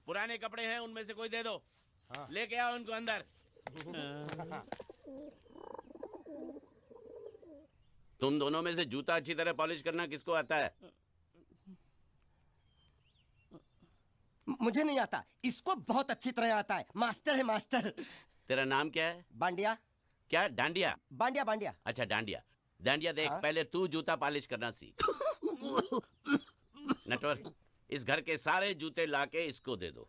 पुराने कपड़े हैं, उनमें से कोई दे दो। हाँ। लेके आओ उनको अंदर। तुम दोनों में से जूता अच्छी तरह पॉलिश करना किसको आता है? मुझे नहीं आता, इसको बहुत अच्छी तरह आता है। मास्टर है मास्टर। तेरा नाम क्या है? बांडिया। क्या? डांडिया? बांडिया बांडिया। अच्छा डांडिया। डांडिया देख, हाँ? पहले तू जूता पॉलिश करना सीख। नटवर, इस घर के सारे जूते लाके इसको दे दो।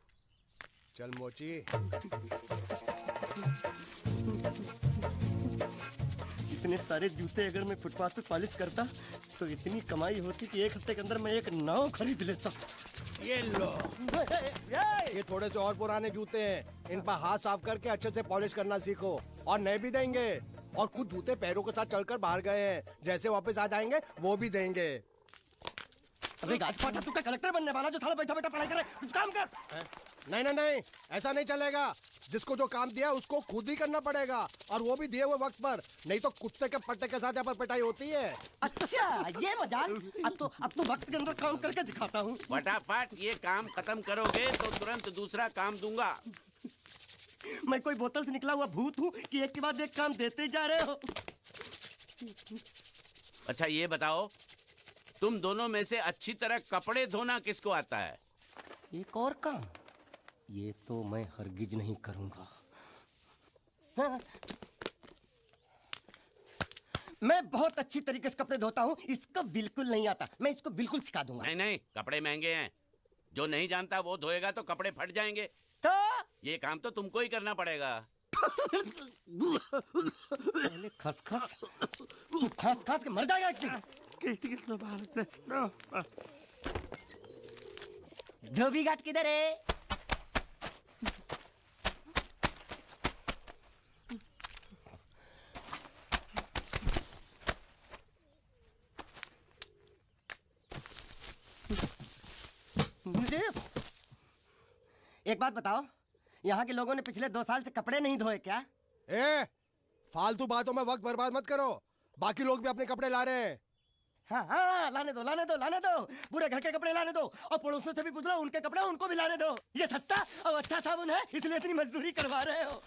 चल मोची। इतने सारे जूते अगर मैं फुटपाथ पे पॉलिश करता तो इतनी कमाई होती कि एक हफ्ते के अंदर मैं एक नाव खरीद लेता। ये लो, ये थोड़े से और पुराने जूते हैं, इन पर हाथ साफ करके अच्छे से पॉलिश करना सीखो। और नए भी देंगे, और कुछ जूते पैरों के साथ चलकर बाहर गए हैं, जैसे वापस आ जाएंगे वो भी देंगे। अबे गाज फाटा, तू क्या कलेक्टर बनने वाला जो साला बैठा बैठा पढ़ाई करे? कुछ काम कर। नहीं नहीं नहीं, ऐसा नहीं चलेगा। जिसको जो काम दिया उसको खुद ही करना पड़ेगा, और वो भी दिए हुए वक्त पर, नहीं तो कुत्ते के पट्टे के साथ यहाँ पर पिटाई होती है। अच्छा ये मजाक। अब तो वक्त के अंदर काम करके दिखाता हूँ। फटाफट ये काम खत्म करोगे तो तुरंत दूसरा काम दूंगा। मैं कोई बोतल से निकला हुआ भूत हूँ कि एक के बाद एक काम देते जा रहे हो? अच्छा ये बताओ, तुम दोनों में से अच्छी तरह कपड़े धोना किसको आता है? एक और काम, ये तो मैं हरगिज नहीं करूंगा। हाँ। मैं बहुत अच्छी तरीके से कपड़े धोता हूँ, इसको बिल्कुल नहीं आता। मैं इसको बिल्कुल सिखा दूंगा। नहीं नहीं, कपड़े महंगे हैं, जो नहीं जानता वो धोएगा तो कपड़े फट जाएंगे। तो ये काम तो तुमको ही करना पड़ेगा। पहले खसखस, तू खस खस के मर जाएगा एक दिन। धोबी घाट किधर है? मुझे एक बात बताओ, यहाँ के लोगों ने पिछले 2 साल से कपड़े नहीं धोए क्या? फालतू बातों में वक्त बर्बाद मत करो, बाकी लोग भी अपने कपड़े ला रहे हैं। हाँ हाँ, लाने दो लाने दो लाने दो, पूरे घर के कपड़े लाने दो, और पड़ोसियों से भी पूछ लो, उनके कपड़े उनको भी लाने दो। ये सस्ता और अच्छा साबुन है, इसलिए इतनी मजदूरी करवा रहे हो।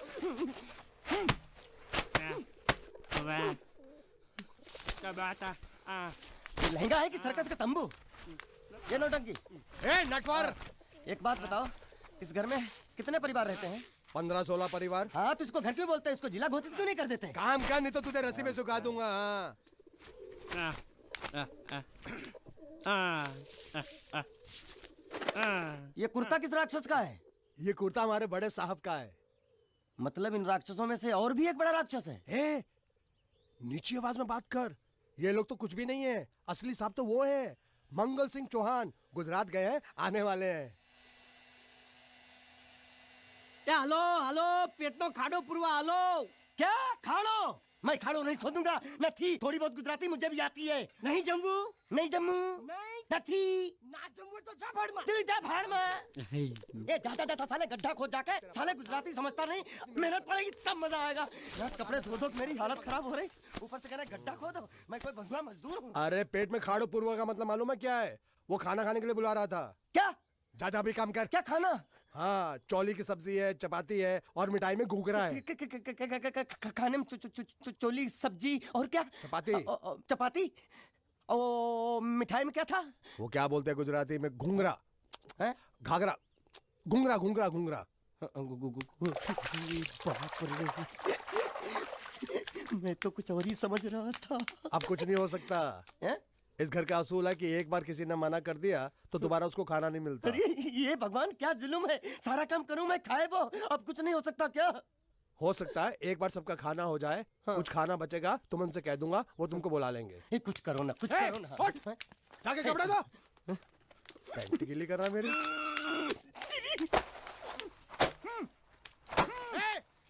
लहंगा है कि सर्कस का तंबू? ये नौटंकी। नटवर, एक बात बताओ, इस घर में कितने परिवार रहते हैं? 15-16 परिवार। हाँ, तो इसको घर क्यों बोलते हैं? इसको जिला घोषित क्यों नहीं कर देते? काम कर, नहीं तो तुझे रस्सी में सुखा दूंगा। ये कुर्ता किस राक्षस का है? ये कुर्ता हमारे बड़े साहब का है। मतलब इन राक्षसों में से और भी एक बड़ा राक्षस है? नीची आवाज में बात कर, ये लोग तो कुछ भी नहीं है, असली साहब तो वो है, मंगल सिंह चौहान। गुजरात गए हैं, आने वाले हैं। हेलो हेलो, पेट नो खाड़ो पुरवा। हेलो, क्या खाड़ो? मैं खाड़ो नहीं खोदूंगा। न थी, थोड़ी बहुत गुजराती मुझे भी आती है। नहीं जम्मू, नहीं जम्मू, नहीं थी ना जम्मू तो जा भाड़ में। तू जा भाड़ में। ये जाता जाता साले गड्ढा खोद जाके, साले गुजराती समझता नहीं। मेहनत पड़ेगी तब मजा आएगा। यार कपड़े धो धो के मेरी हालत खराब हो रही, ऊपर से कह रहे गड्ढा खोदो। मैं कोई बंधुआ मजदूर हूँ? अरे पेट में खाड़ो पुरवा का मतलब मालूम है क्या है? वो खाना खाने के लिए बुला रहा था। क्या? जा भी काम कर। क्या खाना? हाँ, चौली की सब्जी है, चपाती है, और मिठाई में घूघरा है। खाने में चोली सब्जी और क्या? चपाती। चपाती। ओ मिठाई में क्या था? वो क्या बोलते हैं गुजराती में? घूंघरा है? घाघरा, घूंघरा घूंघरा घूंघरा। बाप रे, मैं तो कुछ और ही समझ रहा था। अब कुछ नहीं हो सकता है? इस घर का असूल है कि एक बार किसी ने मना कर दिया तो दोबारा उसको खाना नहीं मिलता। अरे ये भगवान क्या जुल्म है, सारा काम करूं मैं, खाए वो। अब कुछ नहीं हो सकता क्या? हो सकता है एक बार सबका खाना हो जाए। हाँ। कुछ खाना बचेगा तो मैं उनसे कह दूंगा, वो तुमको बुला लेंगे। कुछ करो ना, कुछ करो ना। जाके कपड़े दो। पैंट गिली कर रहा मेरी। ये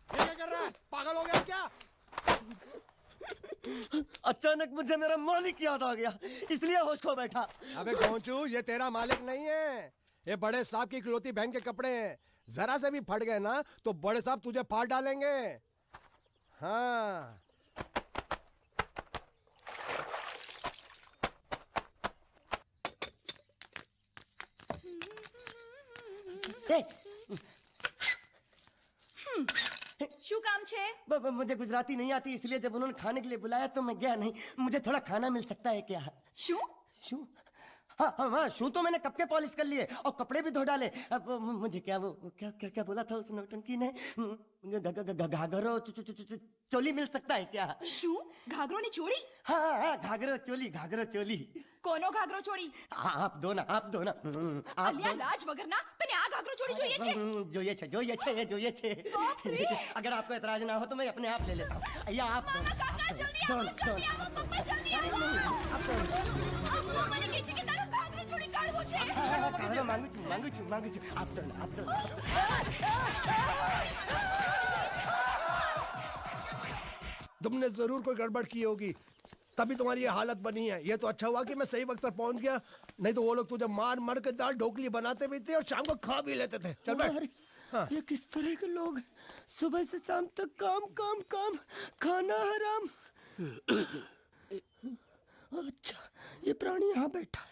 क्या कर रहा है? पागल हो गया क्या? अचानक मुझे मेरा मालिक याद आ गया, इसलिए होश खो बैठा। अबे गोंचू, ये तेरा मालिक नहीं है, ये बड़े साहब की इकलौती बहन के कपड़े हैं। जरा से भी फट गए ना तो बड़े साहब तुझे फाड़ डालेंगे। हाँ, શું કામ છે? मुझे गुजराती नहीं आती, इसलिए जब उन्होंने खाने के लिए बुलाया तो मैं गया नहीं। मुझे थोड़ा खाना मिल सकता है क्या? શું? शू? हाँ हाँ हाँ, शू तो मैंने कब के पॉलिश कर लिए और कपड़े भी धो डाले। अब मुझे क्या वो क्या क्या क्या बोला था उस नौटंकी ने? घाघरो चोली मिल सकता है क्या? શું? ઘાઘરોની ચોળી? हाँ हाँ, घाघरो चोली। કોનો ઘાઘરો ચોળી? आप दो ना आप दो। અલ્યા લાજ વગરના તને આ ઘાઘરો ચોળી જોઈએ છે? જોઈએ છે। अगर आपको एतराज ना हो तो मैं अपने आप ले लेता हूँ। या आप दो। કાકા જલ્દી આવો, જલ્દી આવો, પપ્પા જલ્દી આવો. અમ્મા મને કહે છે કે તારો ઘાઘરો ચોળી કાઢવો છે. मांगू छू। आप दो। तुमने जरूर कोई गड़बड़ की होगी, तभी तुम्हारी ये हालत बनी है। ये तो अच्छा हुआ कि मैं सही वक्त पर पहुंच गया, नहीं तो वो लोग तुझे मार के दाल ढोकली बनाते भी थे और शाम को खा भी लेते थे। चल बैठ। हाँ। ये किस तरह के लोग हैं? सुबह से शाम तक काम, खाना हराम। अच्छा, ये प्राणी यहाँ बैठा है।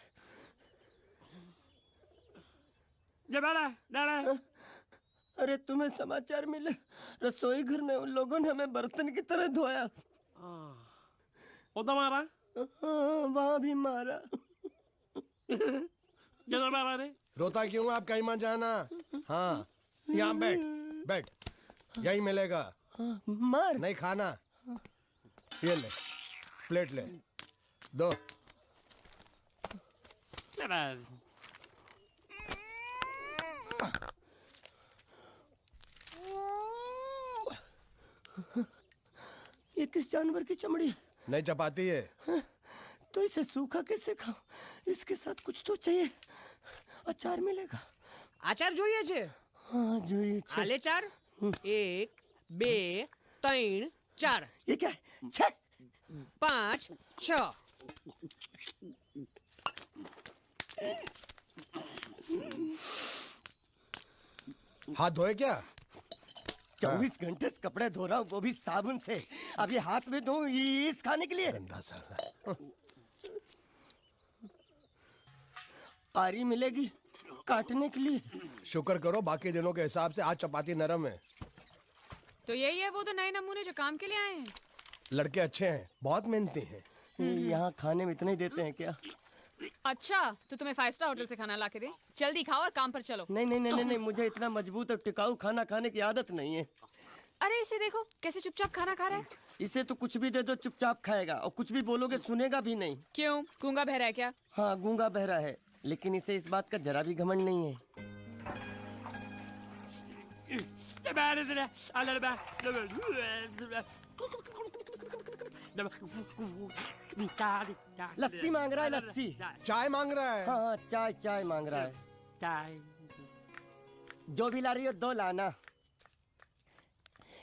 अरे तुम्हें समाचार मिले? रसोई घर में उन लोगों ने हमें बर्तन की तरह धोया। मारा? वहाँ भी मारा। मारा रे? रोता क्यों? आप कहीं मत जाना। हाँ, यहाँ बैठ, यही मिलेगा। मार? नहीं खाना, ये ले, प्लेट ले, दो। ये किस जानवर की चमड़ी है? नहीं चपाती है। तो इसे सूखा कैसे खाऊं? इसके साथ कुछ तो चाहिए। अचार मिलेगा? આચાર જોઈએ છે? हाँ જોઈએ છે। આલે ચાર 1 2 3 4 ये क्या है? 6 5 6 हाथ धोए क्या? 24 घंटे से कपड़े धो रहा हूँ, वो भी साबुन से। अब ये हाथ में धो इस खाने के लिए? गंदा साला। आरी मिलेगी काटने के लिए? शुक्र करो बाकी दिनों के हिसाब से आज चपाती नरम है। तो यही है वो तो नए नमूने जो काम के लिए आए हैं। लड़के अच्छे हैं, बहुत मेहनती हैं। यहाँ खाने में इतना ही देते हैं क्या? अच्छा तो तुम्हें 5 स्टार होटल से खाना ला के दे? जल्दी खाओ और काम पर चलो। नहीं, मुझे इतना मजबूत और टिकाऊ खाना खाने की आदत नहीं है। अरे इसे देखो कैसे चुपचाप खाना खा रहा है। इसे तो कुछ भी दे दो चुपचाप खाएगा, और कुछ भी बोलोगे सुनेगा भी नहीं। क्यों, गूंगा बहरा है क्या? हाँ गूंगा बहरा है, लेकिन इसे इस बात का जरा भी घमंड नहीं है। लस्सी मांग रहा है, लस्सी। चाय मांग रहा है। हाँ चाय मांग रहा है। जो भी ला रही हो 2 लाना।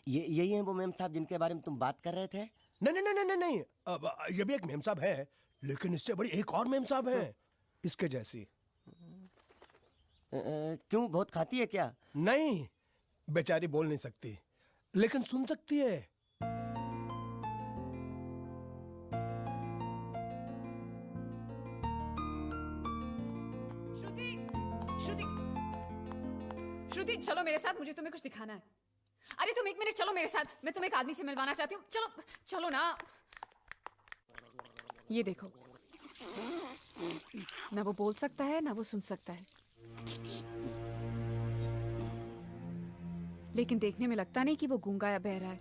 यही है वो मेम साहब जिनके बारे में तुम बात कर रहे थे? नहीं। अब ये भी एक मेम साहब है, लेकिन इससे बड़ी एक और मेम साहब है, इसके जैसी। क्यों, बहुत खाती है क्या? नहीं, बेचारी बोल नहीं सकती, लेकिन सुन सकती है। श्रुति चलो मेरे साथ, मुझे तुम्हें कुछ दिखाना है। अरे तुम 1 मिनट चलो मेरे साथ, मैं तुम्हें एक आदमी से मिलवाना चाहती हूँ। चलो ना। ये देखो, ना वो बोल सकता है ना वो सुन सकता है, लेकिन देखने में लगता नहीं कि वो गूंगा या बहरा है।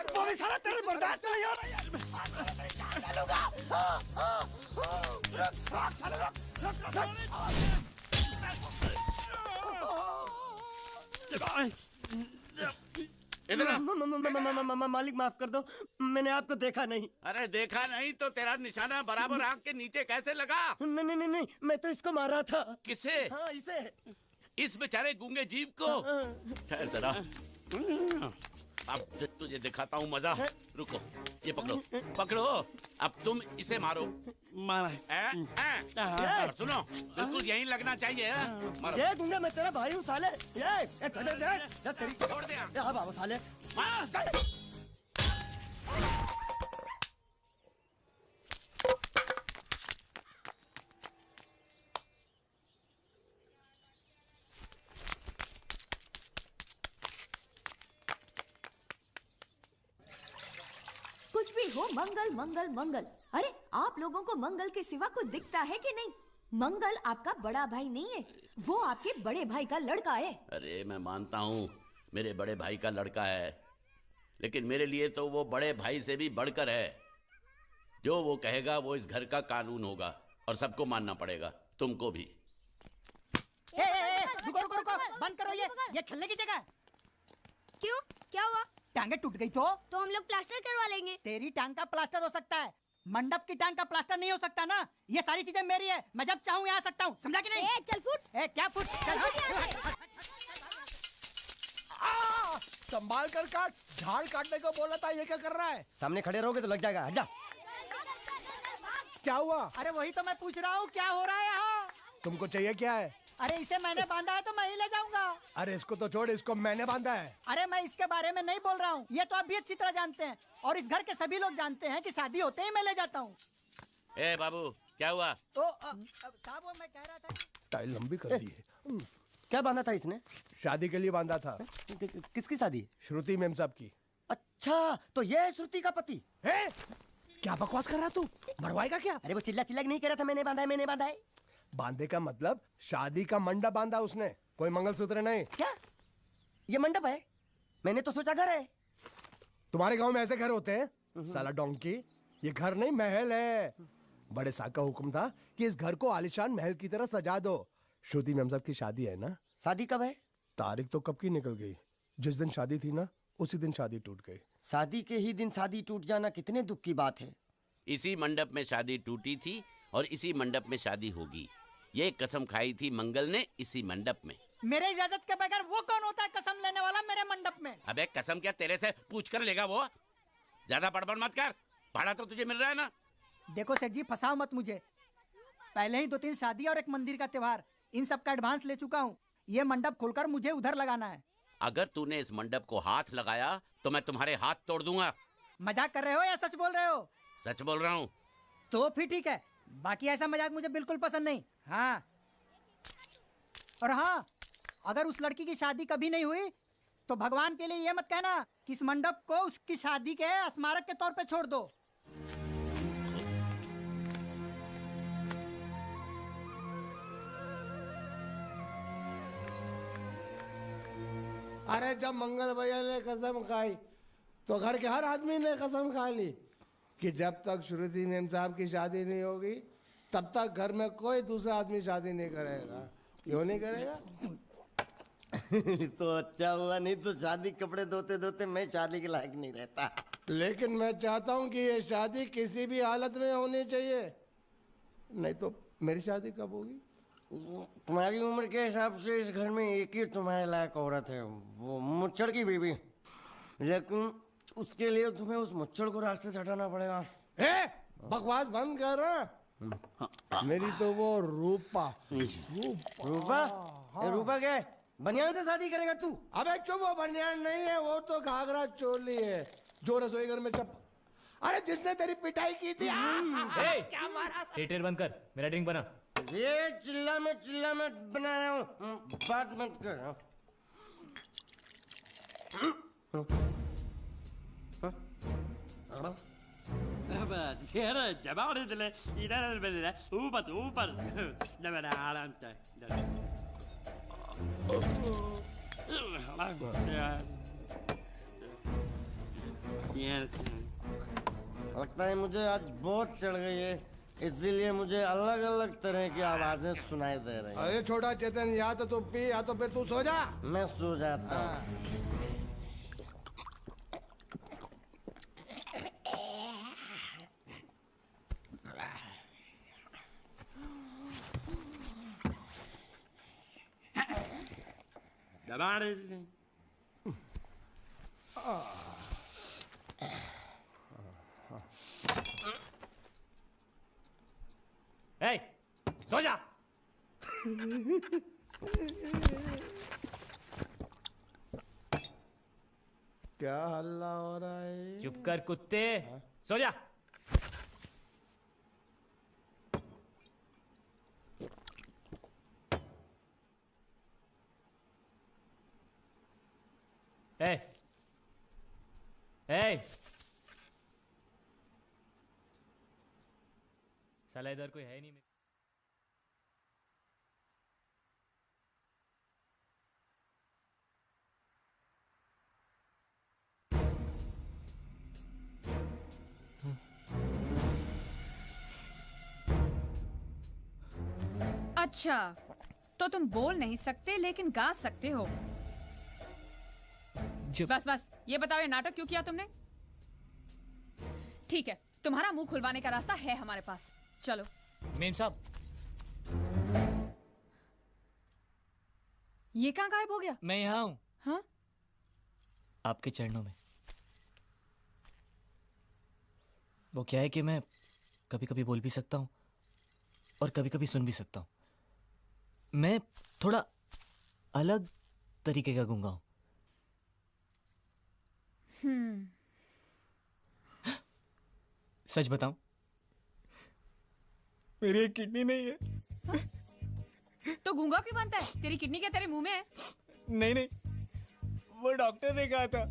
वो भी सारा तेरे बर्दाश्त नहीं हो रहा। मालिक माफ कर दो, मैंने आपको देखा नहीं। अरे देखा नहीं तो तेरा निशाना बराबर आंख के नीचे कैसे लगा? नहीं, मैं तो इसको मारा था। किसे? हाँ इसे। इस बेचारे गूंगे जीव को? ठहर जरा। अब तुझे दिखाता हूँ मजा। रुको, ये पकड़ो पकड़ो। अब तुम इसे मारो। मारा और सुनो, बिल्कुल यहीं लगना चाहिए। मारो। ये दूंगा मैं, तेरा भाई हूँ साले। ये तेरी छोड़ दे। हाँ बाबा साले। कुछ भी हो, मंगल मंगल मंगल। अरे आप लोगों को मंगल के सिवा कुछ दिखता है कि नहीं? मंगल आपका बड़ा भाई नहीं है, वो आपके बड़े भाई का लड़का है। अरे मैं मानता हूँ मेरे बड़े भाई का लड़का है, लेकिन मेरे लिए तो वो बड़े भाई से भी बढ़कर है। जो वो कहेगा वो इस घर का कानून होगा और सबको मानना पड़ेगा, तुमको भी। रुको रुको रुको, बंद करो ये खेलने की जगह। क्यों, क्या हुआ? टांगे टूट गई तो हम लोग प्लास्टर करवा लेंगे। तेरी टांग का प्लास्टर हो सकता है, मंडप की टांग का प्लास्टर नहीं हो सकता ना। ये सारी चीजें मेरी है, मैं जब चाहूँ यहाँ आ सकता हूँ, समझा कि नहीं? चल फुट। क्या फुट? चल संभाल कर काट, झाड़ काटने को बोला था, ये क्या कर रहा है? सामने खड़े रहोगे तो लग जाएगा, हट जा। क्या हुआ? अरे वही तो मैं पूछ रहा हूँ, क्या हो रहा है यहाँ? तुमको चाहिए क्या है? अरे इसे मैंने बांधा है तो मैं ही ले जाऊंगा। अरे इसको तो छोड़, इसको मैंने बांधा है। अरे मैं इसके बारे में नहीं बोल रहा हूँ, ये तो आप भी अच्छी तरह जानते हैं और इस घर के सभी लोग जानते हैं कि शादी होते ही मैं ले जाता हूँ। ए बाबू, क्या हुआ? तो साहब वो मैं कह रहा था। टाइल लंबी कर दी है। क्या बांधा था इसने? शादी के लिए बांधा था। किसकी शादी? श्रुति मेम साहब की। अच्छा, तो ये है श्रुति का पति? है? क्या बकवास कर रहा तू? मरवाएगा क्या? अरे वो चिल्ला चिल्ला के नहीं कह रहा था मैंने बांधा है, मैंने बांधा है। बांधे का मतलब शादी का मंडप बांधा उसने, कोई मंगलसूत्र नहीं। क्या ये मंडप है? मैंने तो सोचा घर है। तुम्हारे गांव में ऐसे घर होते हैं? साला डोंकी, ये घर नहीं महल है। बड़े साहब का हुक्म था कि इस घर को आलीशान महल की तरह सजा दो। श्रुति मेम साहब की शादी है ना? शादी कब है? तारीख तो कब की निकल गई। जिस दिन शादी थी ना, उसी दिन शादी टूट गई। शादी के ही दिन शादी टूट जाना कितने दुख की बात है। इसी मंडप में शादी टूटी थी और इसी मंडप में शादी होगी। ये कसम खाई थी मंगल ने इसी मंडप में। मेरे इजाजत के बगैर वो कौन होता है कसम लेने वाला मेरे मंडप में? अबे कसम क्या तेरे से पूछ कर लेगा वो? ज्यादा बड़बड़ मत कर, भाड़ा तो तुझे मिल रहा है ना। देखो सेठ जी, फंसाओ मत मुझे। पहले ही 2-3 शादी और एक मंदिर का त्योहार, इन सब का एडवांस ले चुका हूँ। ये मंडप खोलकर मुझे उधर लगाना है। अगर तूने इस मंडप को हाथ लगाया तो मैं तुम्हारे हाथ तोड़ दूंगा। मजाक कर रहे हो या सच बोल रहे हो? सच बोल रहा हूँ। तो फिर ठीक है, बाकी ऐसा मजाक मुझे बिल्कुल पसंद नहीं। हाँ, और हाँ, अगर उस लड़की की शादी कभी नहीं हुई तो भगवान के लिए ये मत कहना कि इस मंडप को उसकी शादी के स्मारक के तौर पे छोड़ दो। अरे जब मंगल भैया ने कसम खाई तो घर के हर आदमी ने कसम खा ली कि जब तक श्रुति मेम साहब की शादी नहीं होगी तब तक घर में कोई दूसरा आदमी शादी नहीं करेगा। क्यों नहीं करेगा? तो अच्छा हुआ, नहीं तो शादी कपड़े धोते धोते मैं शादी के लायक नहीं रहता। लेकिन मैं चाहता हूँ कि ये शादी किसी भी हालत में होनी चाहिए, नहीं तो मेरी शादी कब होगी? तुम्हारी उम्र के हिसाब से इस घर में एक ही तुम्हारे लायक औरत है, वो मुच्छड़ की बीवी। लेकिन उसके लिए तुम्हें उस मुच्छड़ को रास्ते से हटाना पड़ेगा। बकवास बंद कर रहा। मेरी तो वो रूपा। रूपा? रूपा क्या है? बनियान से शादी करेगा तू? अबे चुप, वो बनियान नहीं है, वो तो घाघरा चोली है जो रसोई घर में चप। अरे जिसने तेरी पिटाई की थी। क्या मारा? थिएटर बंद कर, मेरा ड्रिंक बना। ये चिल्ला में बना रहा हूँ, बात मत कर। लगता है मुझे आज बहुत चढ़ गई है, इसीलिए मुझे अलग अलग तरह की आवाजें सुनाई दे रही हैं। अरे छोटा चेतन, या तो तू पी या तो फिर तू सो जा। मैं सो जाता हूँ। दबा सो जा। क्या हल्ला हो रहा है? चुप कर कुत्ते, सो जा। ए, ए, साला इधर कोई है नहीं। अच्छा, तो तुम बोल नहीं सकते लेकिन गा सकते हो। बस बस, ये बताओ ये नाटक क्यों किया तुमने? ठीक है, तुम्हारा मुंह खुलवाने का रास्ता है हमारे पास। चलो। मेम साहब, ये कहाँ गायब हो गया? मैं यहाँ हूँ। हाँ? आपके चरणों में। वो क्या है कि मैं कभी कभी बोल भी सकता हूँ और कभी कभी सुन भी सकता हूँ। मैं थोड़ा अलग तरीके का गूंगा हूँ। सच बताऊं, मेरी एक किडनी नहीं है। तो गूंगा क्यों बनता है? तेरी किडनी क्या तेरे मुंह में है? नहीं नहीं, वो डॉक्टर ने कहा था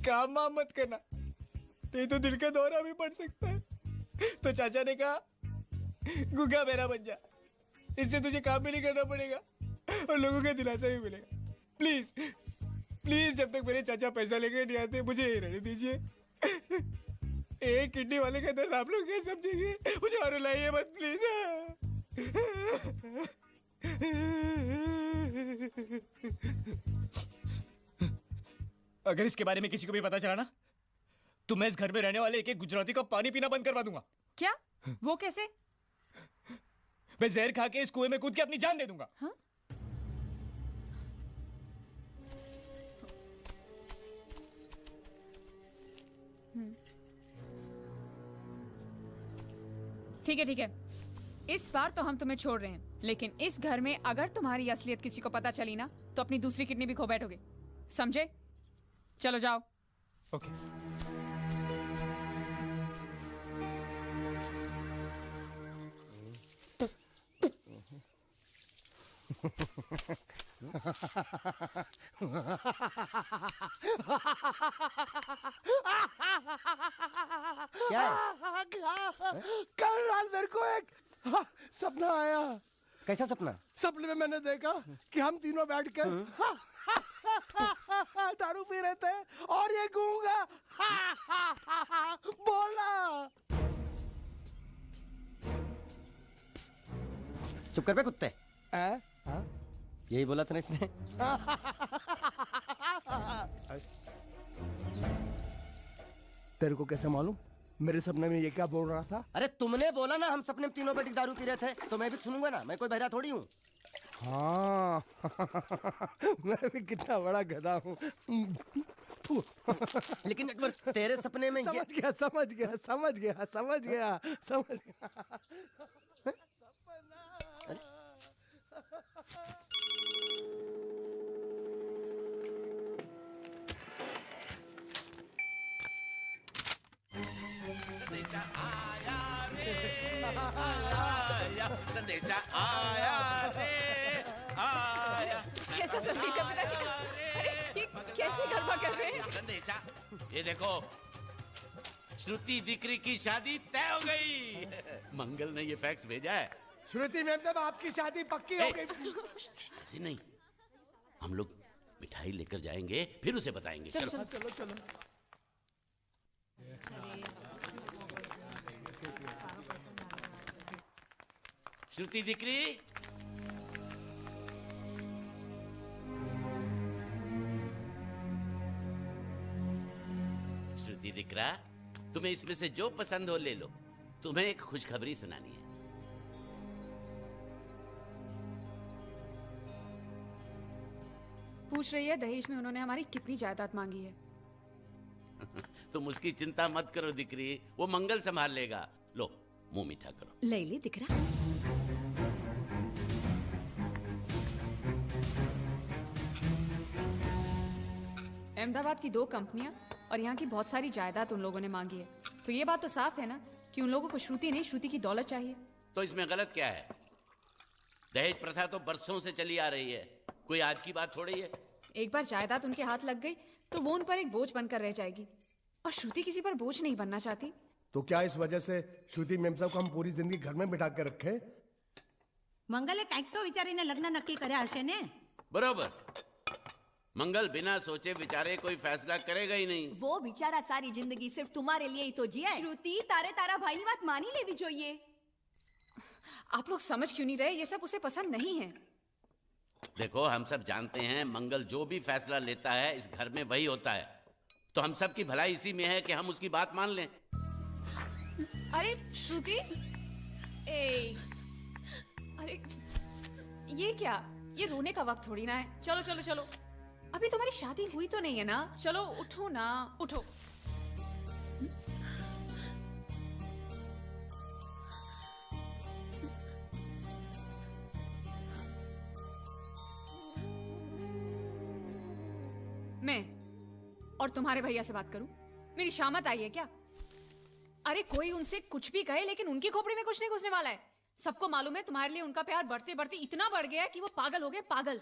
काम वाम मत करना, नहीं तो दिल का दौरा भी पड़ सकता है। तो चाचा ने कहा गूंगा मेरा बन जा, इससे तुझे काम भी नहीं करना पड़ेगा और लोगों का दिलासा भी मिलेगा। प्लीज प्लीज, जब तक मेरे चाचा पैसा लेके नहीं आते मुझे यही रहने दीजिए। एक किडनी वाले का दर्द आप लोग कैसे समझेंगे? मुझे और रुलाइए मत प्लीज। अगर इसके बारे में किसी को भी पता चला ना, तो मैं इस घर में रहने वाले एक एक गुजराती का पानी पीना बंद करवा दूंगा। क्या? वो कैसे? मैं जहर खा के इस कुएं में कूद के अपनी जान दे दूंगा। हाँ? ठीक है ठीक है, इस बार तो हम तुम्हें छोड़ रहे हैं, लेकिन इस घर में अगर तुम्हारी असलियत किसी को पता चली ना, तो अपनी दूसरी किडनी भी खो बैठोगे। समझे? चलो जाओ। ओके। क्या है? कल रात मेरे को एक सपना आया। कैसा सपना? सपने में मैंने देखा कि हम तीनों बैठ कर दारू पी रहे थे और ये गूंगा बोला। चुप कर बे कुत्ते। यही बोला था ना इसने। तेरे को कैसे मालूम मेरे सपने में ये क्या बोल रहा था? अरे तुमने बोला ना हम सपने में तीनों बैठ के दारू पी रहे थे, तो मैं भी सुनूंगा ना। मैं कोई बहरा थोड़ी हूँ। हाँ मैं भी कितना बड़ा गधा हूँ। लेकिन एक बार तेरे सपने में समझ गया समझ गया समझ गया समझ गया समझ गया। संदेशा आया रे आया। कैसा संदेशा पिताजी? अरे ये कैसे गरबा कर रहे हैं? संदेशा, ये देखो, श्रुति दिकरी की शादी तय हो गई। मंगल ने ये फैक्स भेजा है। श्रुति मैम, जब आपकी शादी पक्की हो गई। ऐसे नहीं, हम लोग मिठाई लेकर जाएंगे फिर उसे बताएंगे। चलो, चलो चलो चलो। श्रुति दिकरी, श्रुति दिकरा, तुम्हें इसमें से जो पसंद हो ले लो। तुम्हें एक खुशखबरी सुनानी है। पूछ रही है दहेज में उन्होंने हमारी कितनी जायदाद मांगी है। तुम उसकी चिंता मत करो दिकरी, वो मंगल संभाल लेगा। लो मुंह मीठा करो। लैली दिख रहा अहमदाबाद की 2 कंपनियां और यहाँ की बहुत सारी जायदाद उन लोगों ने मांगी है। तो ये बात तो साफ है ना कि उन लोगों को श्रुति नहीं, श्रुति की दौलत चाहिए। तो इसमें गलत क्या है? दहेज प्रथा तो बरसों से चली आ रही है, कोई आज की बात थोड़ी है। एक बार जायदाद उनके हाथ लग गई तो वो उन पर एक बोझ बनकर रह जाएगी, और श्रुति किसी पर बोझ नहीं बनना चाहती। तो क्या इस वजह से श्रुति मेम साहब को हम पूरी जिंदगी घर में बिठा के रखे? મંગલે કંઈક તો વિચારીને લગ્ન નક્કી કર્યા હશે ને? बरोबर। मंगल बिना सोचे विचारे कोई फैसला करेगा ही नहीं। वो बेचारा सारी जिंदगी सिर्फ तुम्हारे लिए ही तो जिया है। श्रुति तारे तारा भाई ની વાત માની લેવી જોઈએ। आप लोग समझ क्यों नहीं रहे? ये सब उसे पसंद नहीं है। देखो, हम सब जानते हैं मंगल जो भी फैसला लेता है इस घर में वही होता है, तो हम सब की भलाई इसी में है कि हम उसकी बात मान लें। अरे श्रुति, अरे ये क्या? ये रोने का वक्त थोड़ी ना है। चलो चलो चलो, अभी तुम्हारी शादी हुई तो नहीं है ना? चलो उठो ना, उठो। मैं और तुम्हारे भैया से बात करूं? मेरी शामत आई है क्या? अरे कोई उनसे कुछ भी कहे, लेकिन उनकी खोपड़ी में कुछ नहीं घुसने वाला है। सबको मालूम है तुम्हारे लिए उनका प्यार बढ़ते बढ़ते इतना बढ़ गया है कि वो पागल हो गए, पागल।